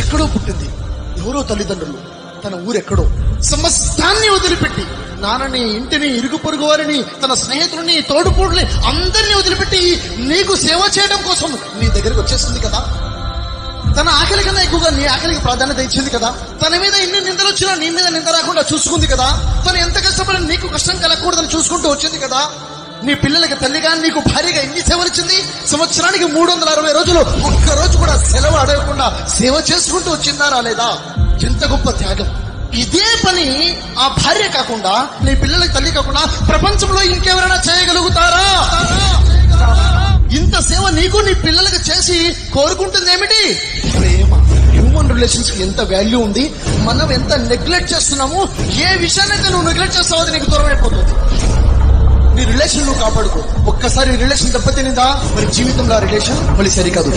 ఎక్కడో పుట్టింది, ఎవరో తల్లిదండ్రులు, తన ఊరెక్కడో, సమస్తాన్ని వదిలిపెట్టి నాన్నని, ఇంటిని, ఇరుగు పొరుగు వారిని, తన స్నేహితులని, తోడుపోడుని అందరినీ వదిలిపెట్టి నీకు సేవ చేయడం కోసం నీ దగ్గరికి వచ్చేసింది కదా. తన ఆకలి కన్నా ఎక్కువగా నీ ఆకలికి ప్రాధాన్యత ఇచ్చింది కదా. తన మీద ఎన్ని నిందలు వచ్చినా నీ మీద నింద రాకుండా చూసుకుంది కదా. తను ఎంత కష్టపడి నీకు కష్టం కలగకూడదని చూసుకుంటూ వచ్చింది కదా. నీ పిల్లలకి తల్లిగా, నీకు భార్యగా ఎన్ని సేవలు ఇచ్చింది. సంవత్సరానికి 360 రోజులు ఒక్కరోజు కూడా సెలవు అడగకుండా సేవ చేసుకుంటూ వచ్చిందా రాలేదా? ఎంత గొప్ప త్యాగం. ఇదే పని ఆ భార్య కాకుండా, నీ పిల్లలకి తల్లి కాకుండా ప్రపంచంలో ఇంకెవరైనా చేయగలుగుతారా? ఇంత సేవ నీకు నీ పిల్లలకు చేసి కోరుకుంటుంది ఏమిటి? ప్రేమ. హ్యూమన్ రిలేషన్స్ కి ఎంత వాల్యూ ఉంది, మనం ఎంత నెగ్లెక్ట్ చేస్తున్నాము. ఏ విషయాన్నైతే నువ్వు నెగ్లెక్ట్ చేస్తావో అది నీకు దూరం అయిపోతుంది. నీ రిలేషన్ నువ్వు కాపాడుకో. ఒక్కసారి రిలేషన్ దెబ్బతినిందా, మరి జీవితంలో ఆ రిలేషన్ మళ్ళీ సరికాదు.